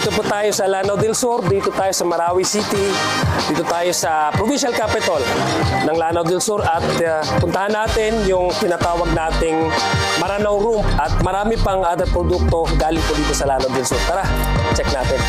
Nandito po tayo sa Lanao del Sur, dito tayo sa Marawi City, dito tayo sa provincial capital ng Lanao del Sur at puntahan natin yung tinatawag nating Maranao Room at marami pang other produkto galing po dito sa Lanao del Sur. Tara, check natin.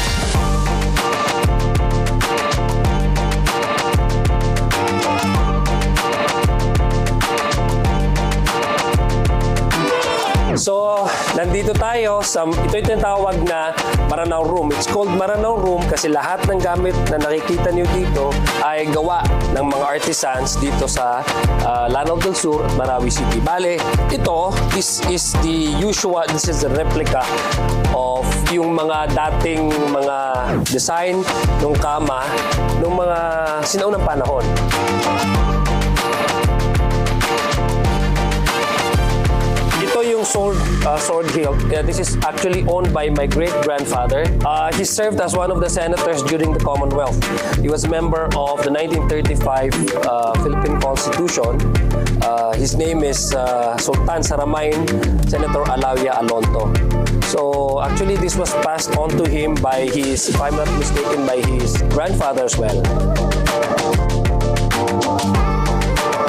So, nandito tayo sa, ito yung tinatawag na Maranao Room. It's called Maranao Room kasi lahat ng gamit na nakikita niyo dito ay gawa ng mga artisans dito sa Lanao del Sur at Marawi City. Bale, ito, this is the replica of yung mga dating mga design ng kama ng mga sinaunang panahon. Ito yung sword hilt. This is actually owned by my great-grandfather. He served as one of the senators during the Commonwealth. He was a member of the 1935 Philippine Constitution. His name is Sultan Saramain Senator Alawia Alonto. So actually this was passed on to him by his, if I'm not mistaken, by his grandfather as well.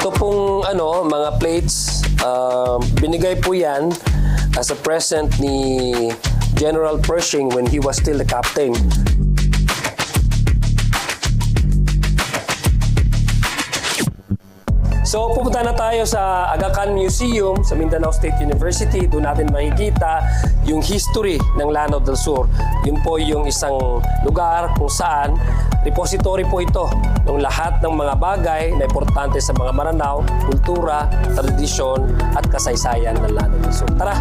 Ito pong mga plates, binigay po yan as a present ni General Pershing when he was still the captain. So pupunta na tayo sa Aga Khan Museum sa Mindanao State University. Doon natin makikita yung history ng Lanao del Sur. Yun po yung isang lugar kung saan repository po ito ng lahat ng mga bagay na importante sa mga Maranao, kultura, tradisyon at kasaysayan ng Lanao del Sur. Tara!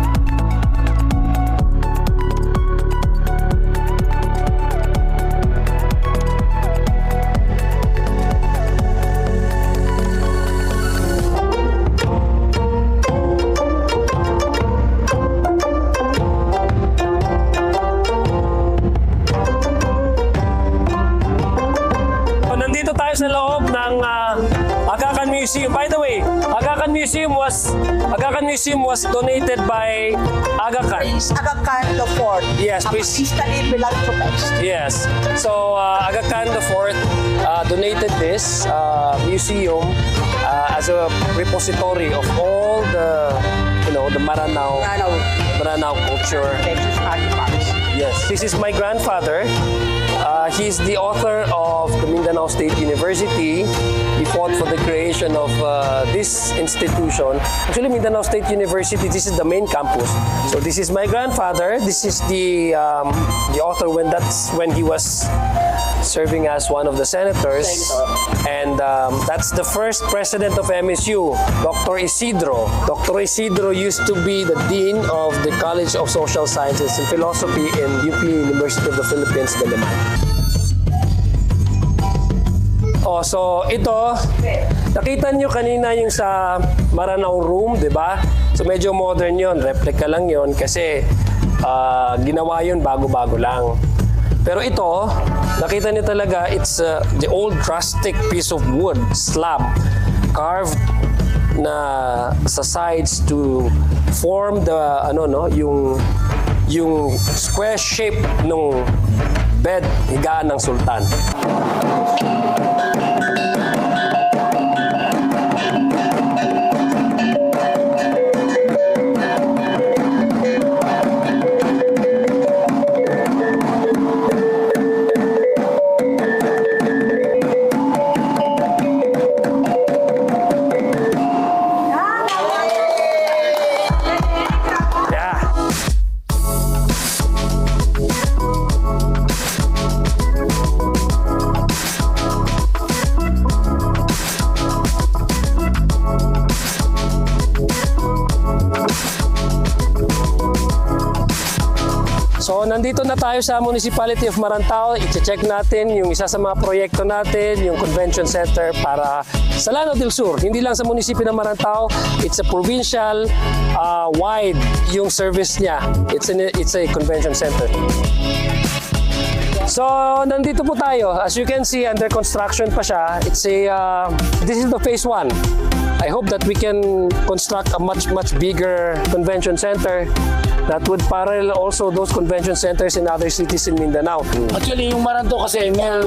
Sa loob ng Aga Khan Museum. By the way, Aga Khan Museum was donated by Aga Khan. Aga Khan the Fourth. Yes, please. History philanthropist. Yes. So Aga Khan the Fourth donated this museum as a repository of all the the Maranao culture. Yes. This is my grandfather. He's the author of the Mindanao State University. He fought for the creation of this institution. Actually, Mindanao State University, this is the main campus. So this is my grandfather. This is the author when he was serving as one of the senators. And that's the first president of MSU, Dr. Isidro. Dr. Isidro used to be the dean of the College of Social Sciences and Philosophy in UP University of the Philippines, Diliman. Oh, so ito, nakita nyo kanina yung sa Maranao Room, di ba? So medyo modern yon, replica lang yon kasi ginawa yon bago-bago lang. Pero ito, nakita niyo talaga, it's the old rustic piece of wood, slab, carved na sa sides to form the yung square shape ng bed higaan ng sultan. So, nandito na tayo sa Municipality of Marantao. I-check natin yung isa sa mga proyekto natin, yung convention center para sa Lanao del Sur. Hindi lang sa munisipyo ng Marantao, it's a provincial wide yung service niya. It's a convention center. So, nandito po tayo. As you can see, under construction pa siya. It's this is the phase 1. I hope that we can construct a much bigger convention center that would parallel also those convention centers in other cities in Mindanao. Actually, yung Maranto kasi may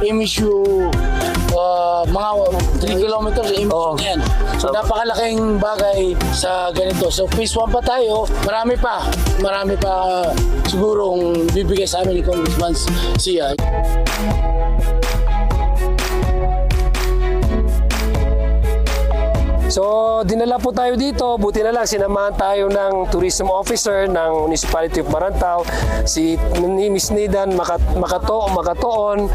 emission mga 3 kilometers emission yan. So napakalaking bagay sa ganito. So phase 1 pa tayo, marami pa sigurong bibigay sa amin ni Congressman Sia. So, dinala po tayo dito. Buti na lang, sinamahan tayo ng tourism officer ng Municipality of Marantao, si Miss Nidan Makatoon.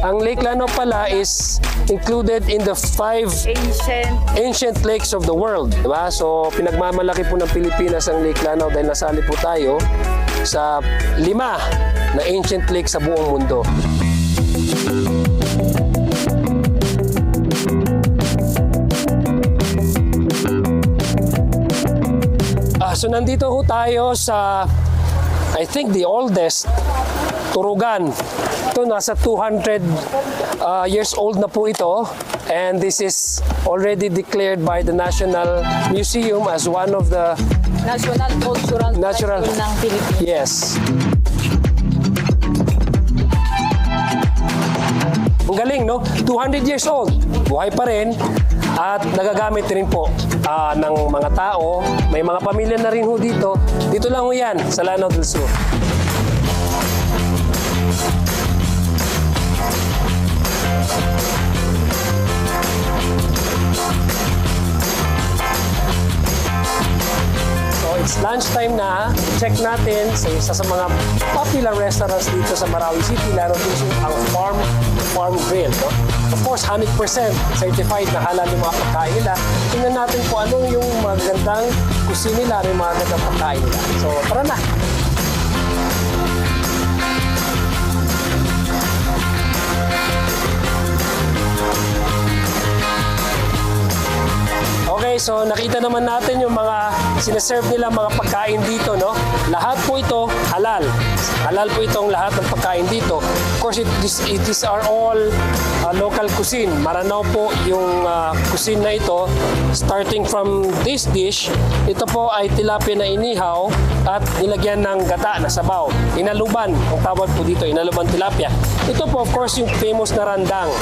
Ang Lake Lanao pala is included in the 5 ancient lakes of the world. Diba? So, pinagmamalaki po ng Pilipinas ang Lake Lanao dahil nasali po tayo sa 5 na ancient lake sa buong mundo. So nandito ho tayo sa, I think, the oldest turugan. Ito nasa 200 years old na po ito, and this is already declared by the National Museum as one of the National Cultural Treasure ng Pilipinas. Yes. Ang galing, no? 200 years old. Buhay pa rin. At nagagamit rin po ng mga tao. May mga pamilya na rin ho dito. Dito lang ho yan, sa Lanao del Sur. It's lunchtime na. Check natin sa isa sa mga popular restaurants dito sa Marawi City, lalo dito ang Farm Grill. No? Of course, 100% certified na halal yung mga pagkain nila. Tingnan natin kung ano yung magandang cuisine nila, yung mga magandang pagkain nila. So, tara na! Okay, so nakita naman natin yung mga sinaserve nila mga pagkain dito, no? Lahat po ito halal. Halal po itong lahat ng pagkain dito. Of course, these are all local cuisine. Maranao po yung cuisine na ito. Starting from this dish, ito po ay tilapia na inihaw at nilagyan ng gata na sabaw. Inaluban, ang tawag po dito, inaluban tilapia. Ito po, of course, yung famous na randang.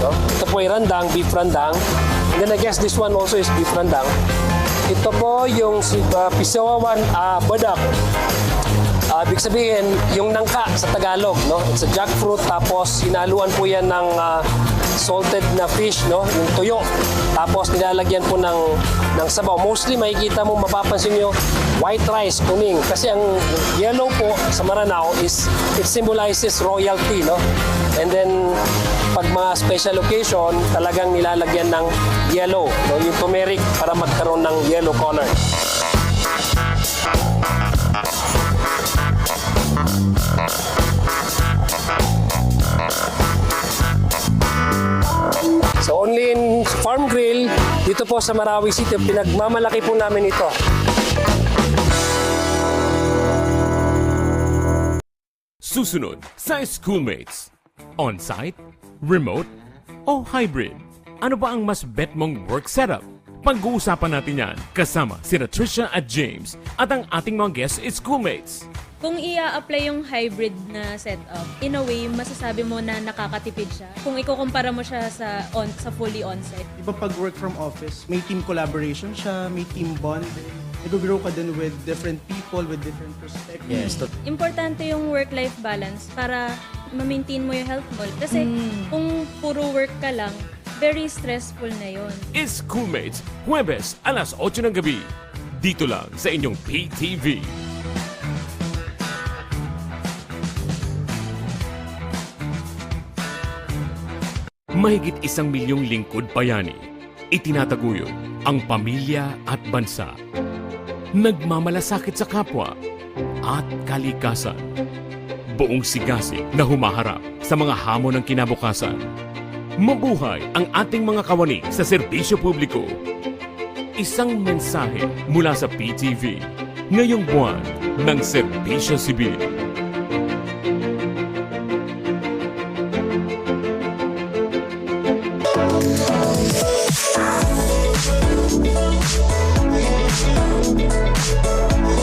No? Ito po ay randang, beef randang. And then I guess this one also is beef randang. Ito po yung pisawawan badak. Ibig sabihin, yung nangka sa Tagalog, no? It's a jackfruit, tapos hinaluan po yan ng salted na fish, no? Yung tuyo. Tapos nilalagyan po ng sabaw. Mostly makikita mo, mapapansin nyo, white rice, kuning. Kasi ang yellow po sa Maranao is, it symbolizes royalty, no? And then, pag mga special occasion, talagang nilalagyan ng yellow, no? Yung turmeric para magkaroon ng yellow color. So only in Farm Grill, dito po sa Marawi City, pinagmamalaki po namin ito. Susunod sa Schoolmates. On-site, remote, o hybrid? Ano ba ang mas bet mong work setup? Pag-uusapan natin yan kasama sina Trisha at James at ang ating mga guest Schoolmates. Kung i-apply yung hybrid na setup, in a way, masasabi mo na nakakatipid siya. Kung ikukumpara mo siya sa fully on-site. Iba pag work from office, may team collaboration siya, may team bonding. Nag-grow ka din with different people, with different perspectives. Yes. Importante yung work-life balance para ma-maintain mo yung health mo. Kasi kung puro work ka lang, very stressful na yon. Schoolmates, Huwebes, alas 8 ng gabi. Dito lang sa inyong PTV. Mahigit 1 milyong lingkod bayani, itinataguyod ang pamilya at bansa. Nagmamalasakit sa kapwa at kalikasan. Buong sigasig na humaharap sa mga hamon ng kinabukasan. Mabuhay ang ating mga kawani sa serbisyo publiko. Isang mensahe mula sa PTV ngayong buwan ng Serbisyo Sibil.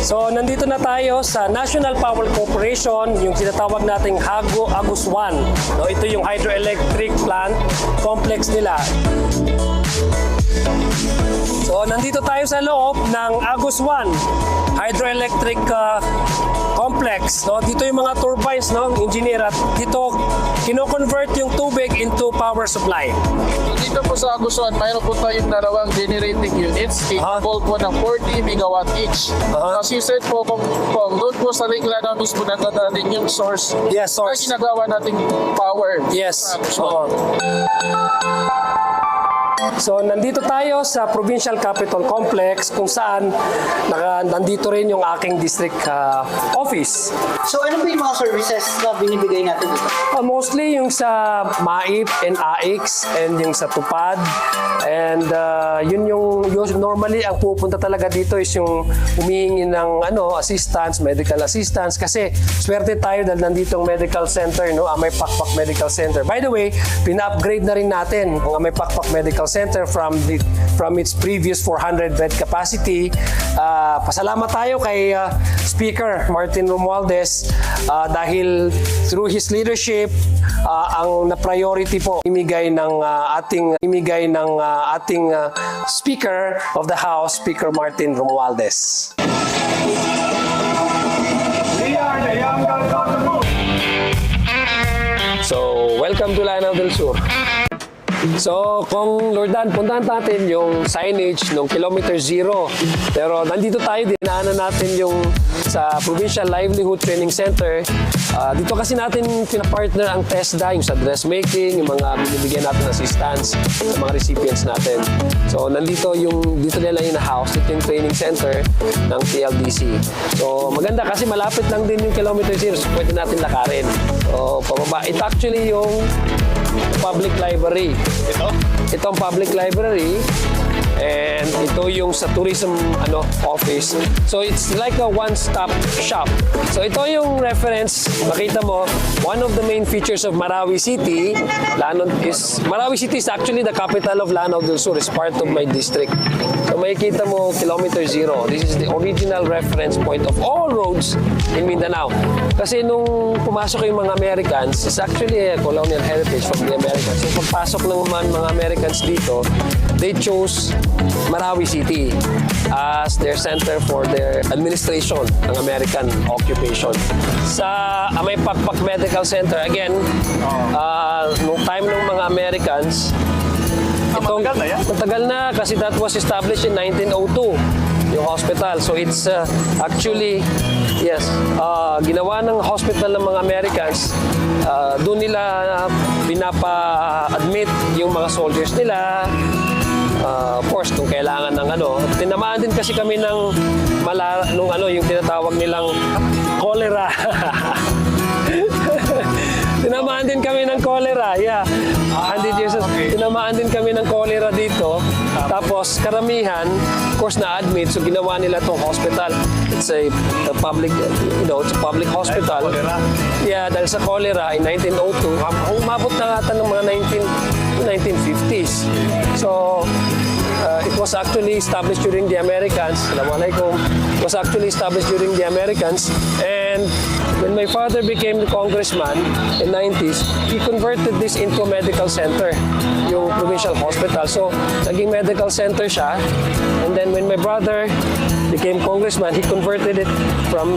So, nandito na tayo sa National Power Corporation, yung tinatawag nating Agus 1. No, ito yung hydroelectric plant complex nila. So, nandito tayo sa loob ng Agus 1 hydroelectric complex. No? Dito yung mga turbines, no? Engineer, at dito kino-convert yung tubig into power supply. Dito po sa Agusan, mayroon po tayong dalawang generating units, capable po ng 40 megawatt each. As you said po, kung doon po sa Lake Lanao mismo nagdadating yung source, Yes, source. na ginagawa nating power. Yes. Oo. So, nandito tayo sa Provincial Capital Complex kung saan nandito rin yung aking district office. So ano ba yung mga services na binibigay natin dito? Mostly yung sa MAIP and AIX and yung sa Tupad. And yun yung normally ang pupunta talaga dito is yung humihingi ng assistance, medical assistance. Kasi swerte tayo dahil nandito ang medical center, no? Amai Pakpak Medical Center. By the way, pina-upgrade na rin natin ang Amai Pakpak Medical Center from its previous 400 bed capacity. Pasalamat tayo kay Speaker Martin Romualdez dahil through his leadership ang na-priority po imigay ng ating Speaker of the House, Speaker Martin Romualdez. So, welcome to Lanao del Sur. So, kung Lordan, puntahan natin yung signage ng Kilometer Zero. Pero nandito tayo, dinaanan natin yung sa Provincial Livelihood Training Center. Dito kasi natin pinapartner ang TESDA, yung sa dressmaking, yung mga binibigyan natin assistance sa mga recipients natin. So, dito nila in-house, dito yung training center ng TLDC. So, maganda kasi malapit lang din yung Kilometer Zero, so pwede natin lakarin. So, pababa. Ito actually yung public library. Itong public library, and ito yung sa tourism office. So it's like a one-stop shop. So ito yung reference, makita mo, one of the main features of Marawi City, Marawi City is actually the capital of Lanao del Sur, is part of my district. So makikita mo Kilometer Zero. This is the original reference point of all roads in Mindanao. Kasi nung pumasok yung mga Americans, it's actually a colonial heritage from the Americans. So pagpasok ng mga Americans dito, they chose Marawi City as their center for their administration ng American occupation. Sa Amai Pakpak Medical Center, again, nung time ng mga Americans, matagal na kasi that was established in 1902, yung hospital. So it's actually, yes, ginawa ng hospital ng mga Americans. Doon nila pinapa-admit yung mga soldiers nila. Of course, kung kailangan ng tinamaan din kasi kami ng yung tinatawag nilang cholera. Tinamaan din kami ng cholera, yeah. Tinamaan din kami ng cholera dito. Tapos karamihan, of course, na-admit. So ginawa nila tong hospital. It's a public, it's a public hospital. Yeah, dahil sa cholera in 1902, umabot na ata ng mga 1950s. So, it was actually established during the Americans. Assalamualaikum. It was actually established during the Americans. And when my father became the congressman in 90s, he converted this into a medical center, yung provincial hospital. So, naging medical center siya. And then when my brother became congressman, he converted it from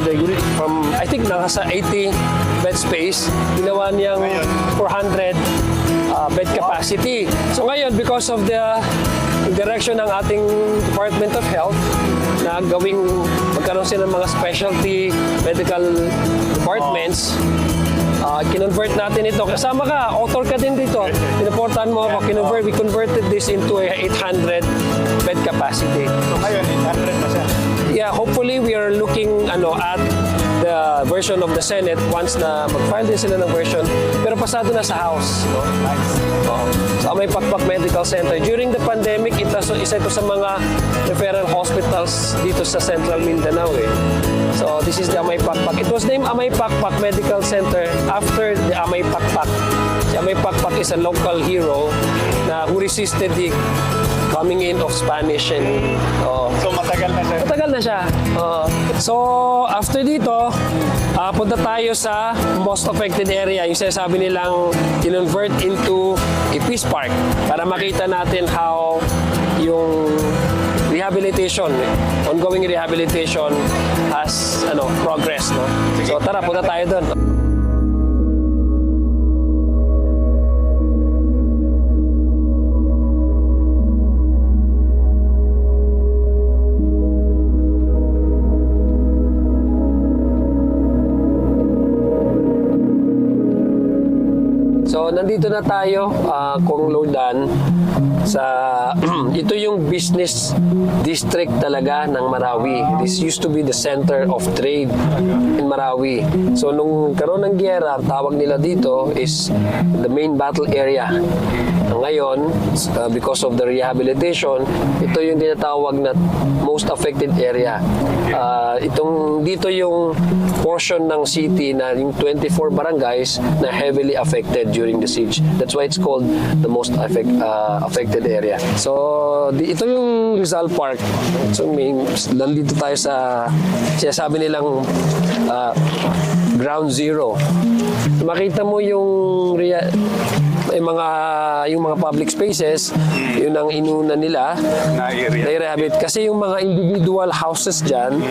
I think nasa 80 bed space, ginawa niyang 400 bed capacity. So ngayon, because of the direction ng ating Department of Health na magkaroon sila ng mga specialty medical departments, kinonvert natin ito. Kasama ka, author ka din dito. Pinuportahan mo ako, we converted this into a 800 bed capacity. So ngayon, 800 na siya. Yeah, hopefully we are looking at the version of the Senate once na mag-file din sila ng version. Pero pasado na sa House. No? Nice. So, Amai Pakpak Medical Center. During the pandemic, isa ito sa mga referral hospitals dito sa Central Mindanao. So this is the Amai Pakpak. It was named Amai Pakpak Medical Center after the Amai Pakpak. Si Amai Pakpak is a local hero na who resisted the coming in of Spanish and So matagal na siya. matagal na siya. So after dito, punta tayo sa most affected area. Yung sinasabi nilang kinonvert into a peace park para makita natin how yung rehabilitation, ongoing rehabilitation has progress. No? So tara, punta tayo doon. So, nandito na tayo, Kung Lordan, sa ito yung business district talaga ng Marawi. This used to be the center of trade in Marawi. So, nung karoon ng giyera, tawag nila dito is the main battle area. Ngayon, because of the rehabilitation, ito yung tinatawag na most affected area. Dito yung portion ng city na yung 24 barangays na heavily affected during the siege. That's why it's called the most affected area. So, ito yung Rizal Park. So, nandito tayo sa sinasabi nilang ground zero. Makita mo yung mga public spaces, yun ang inuna nila na i-rehabilitate. Kasi yung mga individual houses dyan,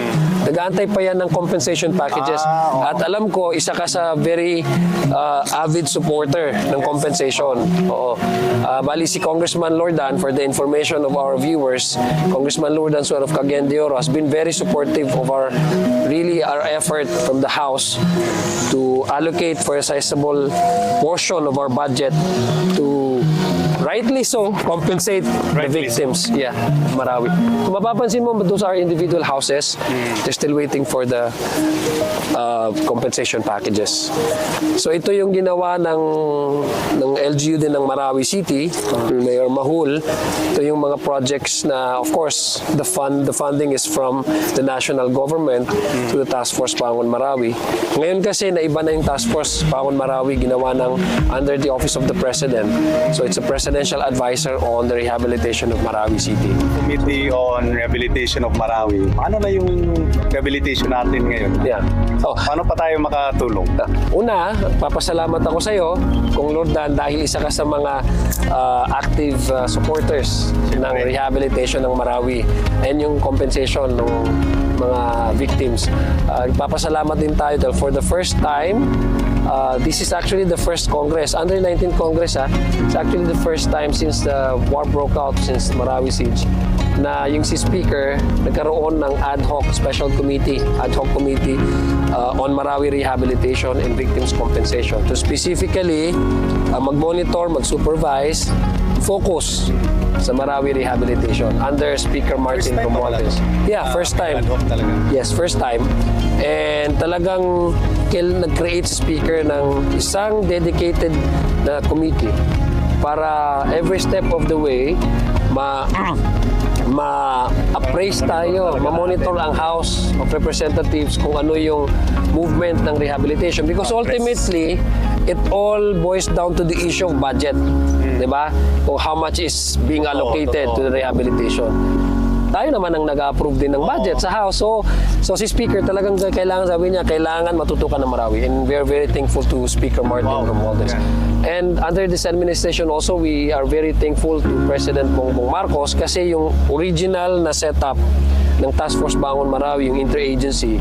nag-aantay pa yan ng compensation packages. At alam ko, isa ka sa very avid supporter ng compensation. Oo. Bali si Congressman Lordan, for the information of our viewers, Congressman Lordan Suar of Cagayan de Oro has been very supportive of our effort from the House to allocate for a sizable portion of our budget to rightly so compensate the victims. Yeah, Marawi. Kung mapapansin mo, those are individual houses. They're still waiting for the compensation packages. So ito yung ginawa ng LGU din ng Marawi City, Mayor Mahul. Ito yung mga projects na, of course, the funding is from the national government to the Task Force Pangon Marawi. Ngayon kasi naiba na yung Task Force Pangon Marawi, ginawa ng under the Office of the President. So it's a presidential advisor on the rehabilitation of Marawi City. Committee on Rehabilitation of Marawi. Paano na yung rehabilitation natin ngayon? Yeah. Paano pa tayo makatulong? Una, papasalamat ako sa iyo, Kung Lordan, dahil isa ka sa mga active supporters ng rehabilitation ng Marawi and yung compensation ng mga victims. Papasalamat din tayo dahil for the first time, this is actually the first Congress, under 19th Congress. It's actually the first time since the war broke out, since Marawi Siege, na yung si Speaker nagkaroon ng ad hoc committee on Marawi rehabilitation and victims compensation to specifically mag-monitor, mag-supervise, focus sa Marawi rehabilitation under Speaker Martin Romualdez. Yeah, first time. Yes, first time. And talagang nag-create si Speaker ng isang dedicated na committee para every step of the way ma-appraise tayo, ma-monitor ang House of Representatives kung ano yung movement ng rehabilitation. Because ultimately, it all boils down to the issue of budget. Diba? Kung how much is being allocated to the rehabilitation. Tayo naman ang nag-approve din ng budget sa House. So si Speaker talagang kailangan, sabi niya, kailangan matutukan ng Marawi. And we're very thankful to Speaker Martin Romualdez. And under this administration also, we are very thankful to President Bongbong Marcos kasi yung original na setup ng Task Force Bangon Marawi, yung interagency,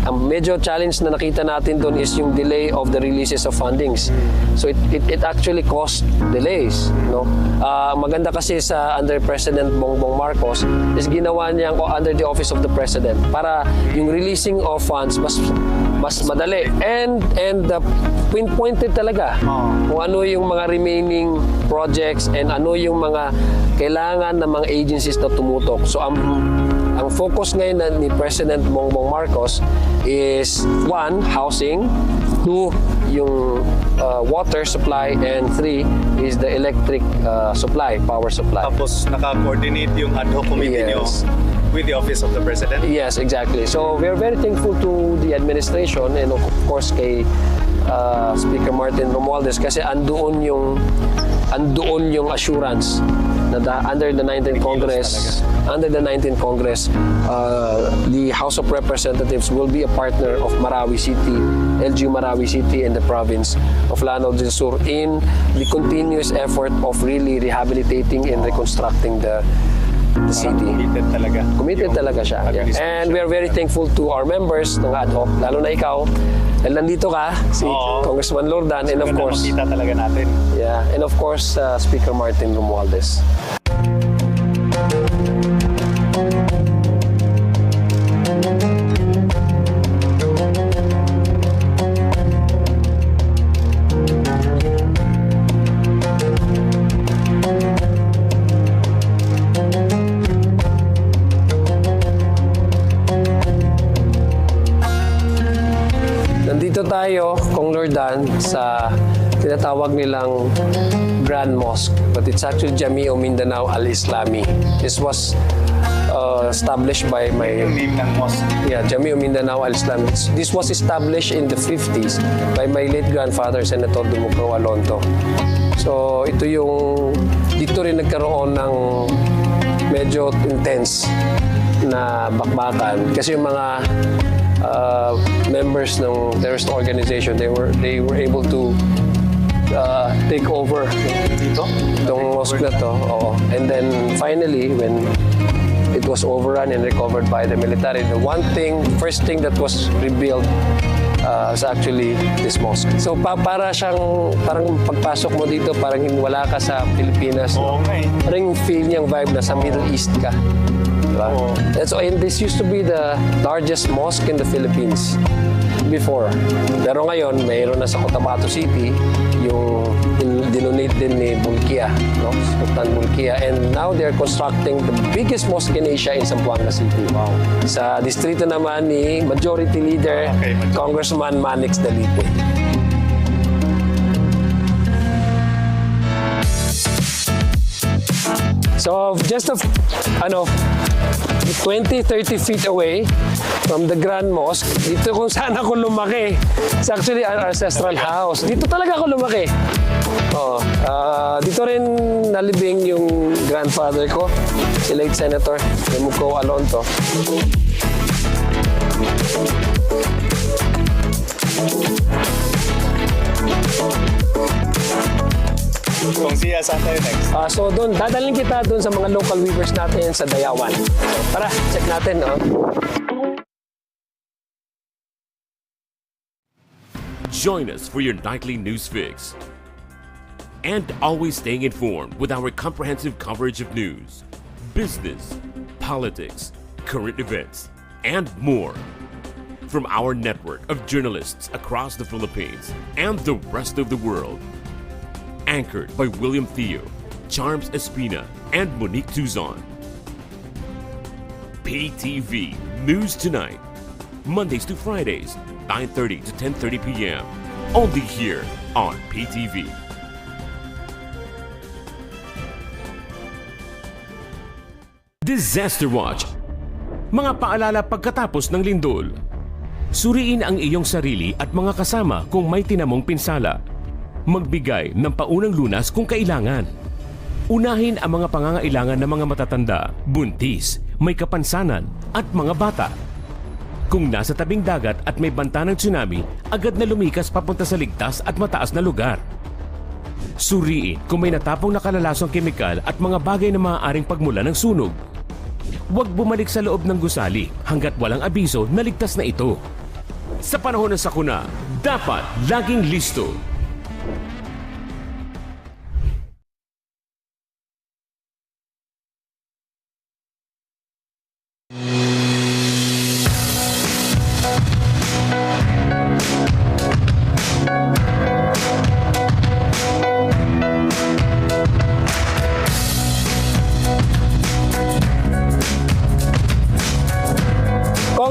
ang medyo challenge na nakita natin doon is yung delay of the releases of fundings. So it actually caused delays. No? Maganda kasi sa under President Bongbong Marcos is ginawa niyang under the Office of the President para yung releasing of funds mas madali and pinpointed talaga kung ano yung mga remaining projects and ano yung mga kailangan ng mga agencies na tumutok. So ang focus ngayon ni President Bongbong Marcos is 1, housing, 2, yung water supply, and 3 is the electric supply, power supply. Tapos naka-coordinate yung ad hoc committee nyo with the Office of the President. Yes, exactly. So we're very thankful to the administration and of course kay Speaker Martin Romualdez kasi andoon yung assurance na under the 19th Congress, the House of Representatives will be a partner of Marawi City, LGU Marawi City and the province of Lanao del Sur in the continuous effort of really rehabilitating and reconstructing the city. Committed talaga siya. Yeah. And we are very thankful to our members ng ad hoc, lalo na ikaw. Dahil nandito ka, si Congressman Lordan, and of course, makita talaga natin. yeah, and of course, Speaker Martin Romualdez. Nandito tayo, Kong Lordan, sa tinatawag nilang Grand Mosque, but it's actually Jamiu Mindanao Al-Islami. This was established by my... Yung name ng mosque. Yeah, Jamiu Mindanao Al-Islami. This was established in the 50s by my late grandfather, Senator Dumugro Alonto. So, ito yung... Dito rin nagkaroon ng medyo intense na bakbakan. Kasi yung mga members ng terrorist organization, they were able to take over itong mosque na to. Oo. And then finally, when it was overrun and recovered by the military, the first thing that was rebuilt is actually this mosque. So para siyang, parang pagpasok mo dito, parang wala ka sa Pilipinas. Oo nga eh. Parang feel niyang vibe na sa Middle East ka. Diba? And this used to be the largest mosque in the Philippines before. Pero ngayon, mayroon na sa Cotabato City, yung dinonate din ni Bulkia, no? Sultan Bulkia. And now they're constructing the biggest mosque in Asia in Zamboanga City. Wow. Sa distrito naman ni Majority Leader, Congressman Manix Dalipe. So just 20-30 feet away from the Grand Mosque, dito kung saan ako lumaki. It's actually our ancestral house. Dito talaga ako lumaki. Dito rin nalibing yung grandfather ko, si late Senator Dumugro Alonto. Kung siya, saan tayo next? So doon, dadalhin kita doon sa mga local weavers natin sa Dayawan. So, tara, check natin. Join us for your nightly news fix. And always staying informed with our comprehensive coverage of news, business, politics, current events, and more. From our network of journalists across the Philippines and the rest of the world. Anchored by William Theo, Charms Espina, and Monique Tuzon. PTV News Tonight, Mondays to Fridays, 9:30 to 10:30 p.m. Only here on PTV. Disaster Watch. Mga paalala pagkatapos ng lindol. Suriin ang iyong sarili at mga kasama kung may tinamong pinsala. Magbigay ng paunang lunas kung kailangan. Unahin ang mga pangangailangan ng mga matatanda, buntis, may kapansanan at mga bata. Kung nasa tabing dagat at may banta ng tsunami, agad na lumikas papunta sa ligtas at mataas na lugar. Suriin kung may natapong nakalalasong kemikal at mga bagay na maaaring pagmula ng sunog. Huwag bumalik sa loob ng gusali hanggat walang abiso na ligtas na ito. Sa panahon ng sakuna, dapat laging listo.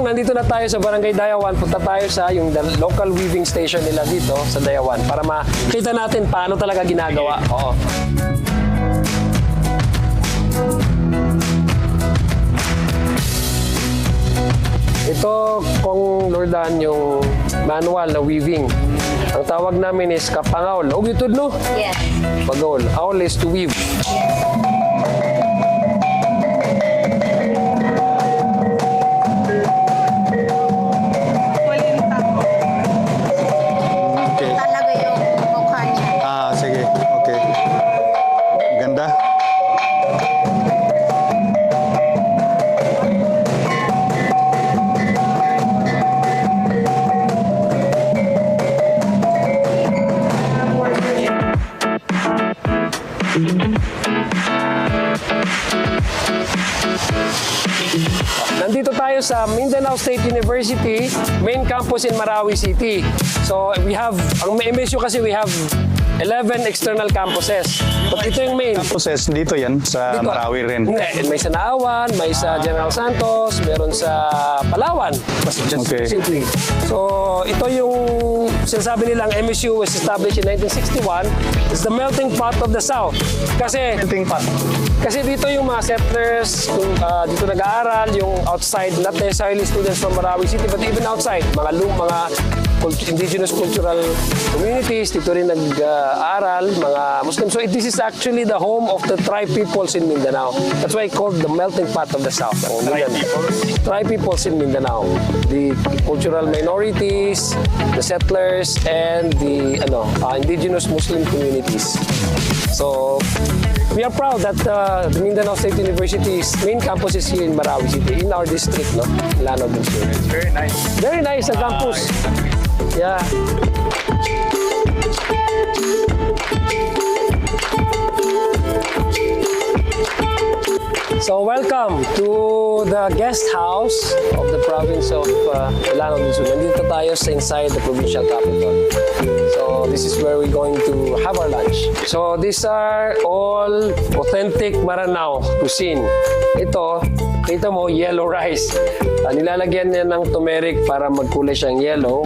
Nandito na tayo sa Barangay Dayawan. Punta tayo sa yung local weaving station nila dito sa Dayawan para makita natin paano talaga ginagawa. Oo. Ito, kung Lordan, yung manual na weaving. Ang tawag namin is kapangaol. O gitod, no? Yes. Pagol. Aul is to weave. Okay. Talaga yung mukha niya. Ah, sige. Okay. Ganda. Nandito tayo sa Mindanao State University, main campus in Marawi City. So we have, ang MSU kasi we have 11 external campuses. But ito yung main. Process dito yan sa Dito. Marawi rin. Hindi, may sa Naawan, may sa General Santos, meron sa Palawan. Mas just Okay. simply. So, ito yung sinasabi nilang MSU was established in 1961. It's the melting pot of the South. Kasi Melting pot. kasi dito yung mga settlers, yung, dito nag-aaral, yung outside, not necessarily students from Marawi City, but even outside, mga indigenous cultural communities, dito rin nag-aaral, mga Muslim. So this is actually the home of the tribe peoples in Mindanao. That's why called the melting pot of the South. Tribe peoples in Mindanao. The cultural minorities, the settlers, and the indigenous Muslim communities. So we are proud that the Mindanao State University's main campus is here in Marawi City, in our district, no? Lanao district. Very nice. Very nice ang campus. Yeah. So welcome to the guest house of the province of Lanao del Sur. Nandito tayo sa inside the provincial capital. So this is where we're going to have our lunch. So these are all authentic Maranao cuisine. Ito, kita mo, yellow rice. Nilalagyan niya ng turmeric para magkulay siyang yellow.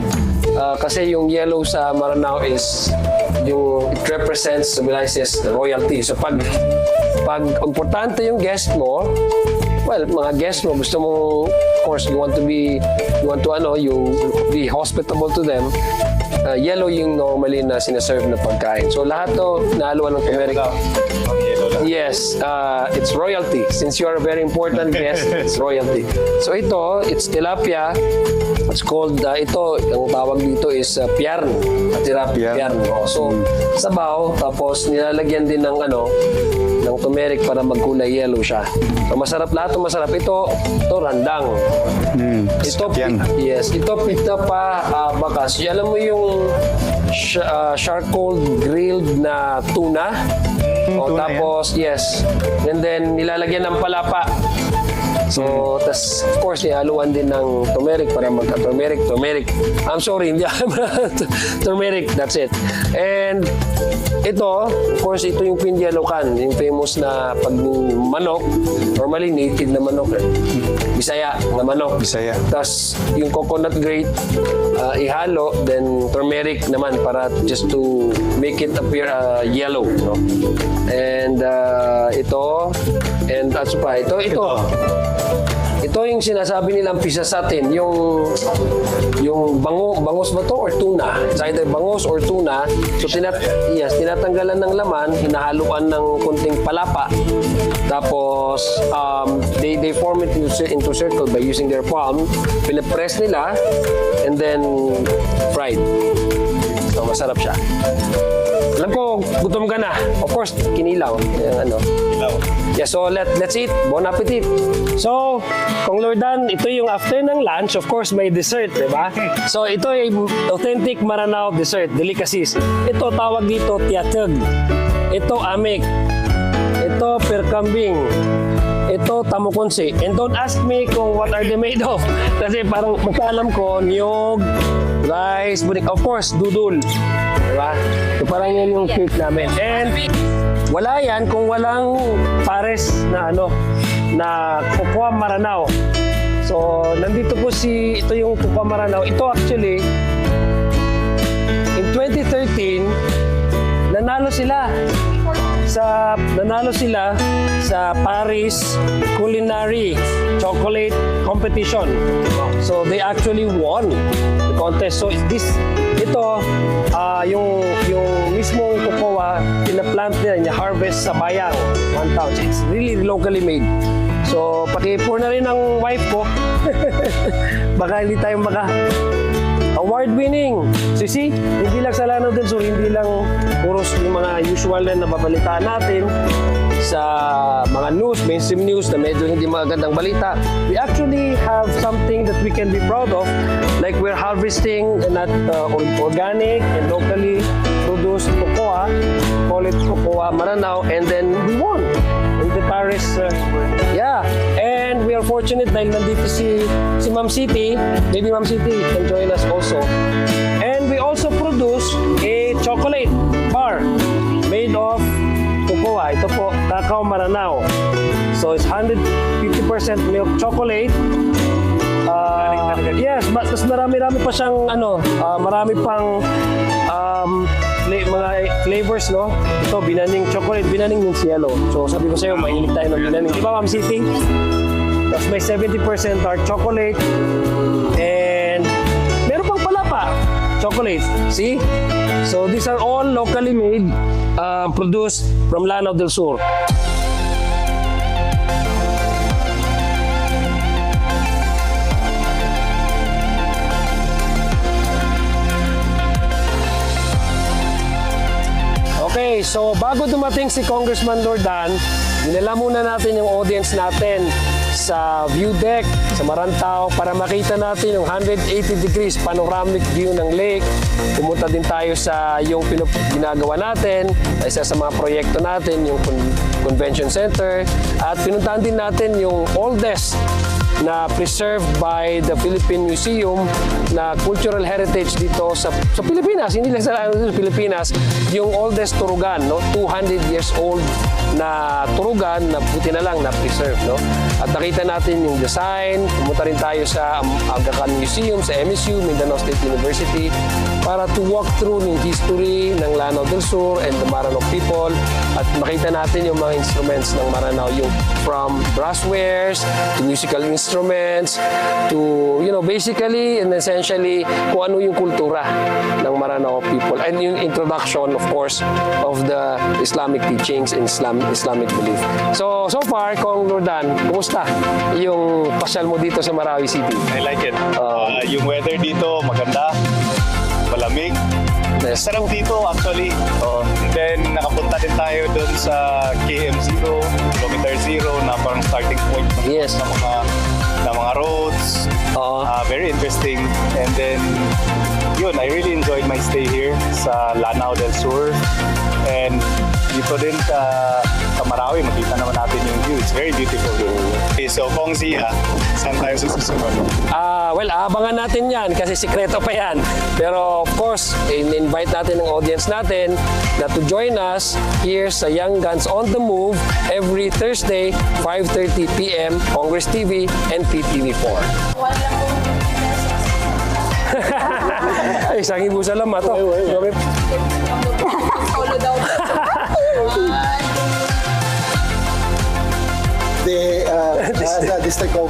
Kasi yung yellow sa Maranao is it represents, symbolizes the royalty. So pag importante yung guest mo, well, mga guest mo, gusto mo, of course, you want to be hospitable to them. Yellow yung normally na sinaserve na pagkain. So lahat to nahaluan ng turmeric. Yes, it's royalty. Since you are a very important guest, it's royalty. So ito, it's tilapia. It's called, ito, ang tawag dito is piarn. Piarn. So, sabaw, tapos nilalagyan din ng ng turmeric para magkulay yellow siya. So, masarap lahat. Masarap. Ito randang. Ito, yes. Ito, pita pa bakas. Alam mo yung charcoal grilled na tuna? Tapos, yes. And then, nilalagyan ng palapa. So, tas of course, nihaluan din ng turmeric para magka-turmeric. I'm sorry, hindi turmeric, that's it. And ito, of course, ito yung pindialokan, yung famous na pag manok, normally native na manok. Bisaya na manok. Bisaya. Tas yung coconut grate, ihalo, then turmeric naman para just to make it appear yellow. No? And ito, and at pa, ito. Ito yung sinasabi nilang pisa sa atin, yung bangos ba to or tuna? It's either bangos or tuna. So tinatanggalan ng laman, hinahaluan ng kunting palapa. Tapos they form it into circle by using their palm. Pinapress nila and then fried. So masarap siya. Alam ko, gutom ka na. Of course, kinilaw. Yeah, so let's eat. Bon appetit. So, kung Lordan, ito yung after ng lunch, of course, may dessert, di ba? So, ito yung authentic Maranao dessert, delicacies. Ito, tawag dito, tiatag. Ito, amik. Ito, perkambing. Ito, tamukonsi. And don't ask me kung what are they made of. Kasi parang magkaalam ko, niyog, rice, bunik. Of course, dudul. Diba? So parang yan yung cake namin. And wala yan kung walang pares na na Kupwa Maranao. So nandito po ito yung Kupwa Maranao. Ito actually, in 2013, nanalo sila nanalo sila sa Paris Culinary Chocolate Competition. So they actually won the contest. So ito yung mismong cocoa pina-plant nila, harvest sa Bayang, 1 town. It's really locally made. So paki-pour na rin ang wife ko. Baka hindi tayo award-winning. So see, hindi lang sa Lanao del Sur, hindi lang puros yung mga usual na nababalitaan natin sa mga news, mainstream news na medyo hindi magandang balita. We actually have something that we can be proud of, like we're harvesting organic and locally produced cocoa, call it Cocoa Maranao, and then we won in the Paris. And we are fortunate dahil nandito si Ma'am City. Maybe Ma'am City can join us also. And we also produce a chocolate bar made of cocoa. Ito po, Cacao Maranao. So it's 150% milk chocolate. Yes, mas marami-rami pa siyang marami pang mga flavors, no? Ito, binaning chocolate, binaning means yellow. So sabi ko sa'yo, mahilig tayo ng binaning. Di ba, Ma'am City? Tapos may 70% dark chocolate. And meron pang palapa chocolate. See? So these are all locally made, produced from Lanao del Sur. Okay, so bago dumating si Congressman Lordan, dinala muna natin yung audience natin sa view deck sa Marantao para makita natin yung 180 degrees panoramic view ng lake. Pumunta din tayo sa yung ginagawa natin, isa sa mga proyekto natin, yung convention center, at pinuntahan din natin yung oldest na preserved by the Philippine Museum na cultural heritage dito sa Pilipinas, hindi lang sa Pilipinas, yung oldest turugan, no? 200 years old na turugan na buti na lang na preserve, no? At nakita natin yung design, pumunta rin tayo sa Aga Khan Museum sa MSU, Mindanao State University, para to walk through yung history ng Lanao del Sur and the Maranao people, at makita natin yung mga instruments ng Maranao, yung from brasswares to musical instruments to, basically and essentially kung ano yung kultura ng Maranao people, and yung introduction, of course, of the Islamic teachings and Islamic belief. So far, Kong Lordan, kumusta yung pasyal mo dito sa Marawi City? I like it. Yung weather dito, maganda, malamig. Yes. Sarap dito actually. Then nakapunta din tayo doon sa KM0, Kilometer 0 na parang starting point Yes. ng mga roads. Very interesting. And then yun, I really enjoyed my stay here sa Lanao del Sur. And dito din sa Marawi, makita naman natin yung view. It's very beautiful. Okay, so Kongzi, saan tayo susunod? Well, abangan natin yan kasi sikreto pa yan. Pero of course, in-invite natin ang audience natin na to join us here sa Young Guns on the Move every Thursday, 5:30 p.m. Congress TV and PTV4. Ay, isang ibu salamat. Solo daw. The district of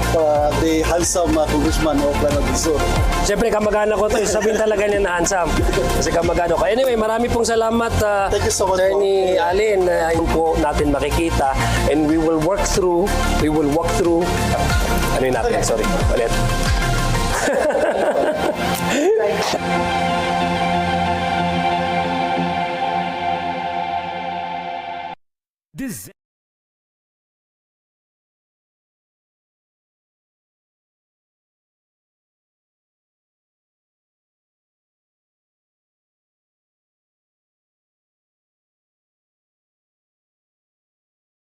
the handsome Congressman of Lanao del Sur. Siyempre, kamag-anak ko ito. Sabihin talaga niya na handsome. Kasi kamag-anak ko. Anyway, marami pong salamat, Thank you so much, Attorney Alin. Yun po natin makikita. And we will walk through, ano yun natin? Sorry, ulit. This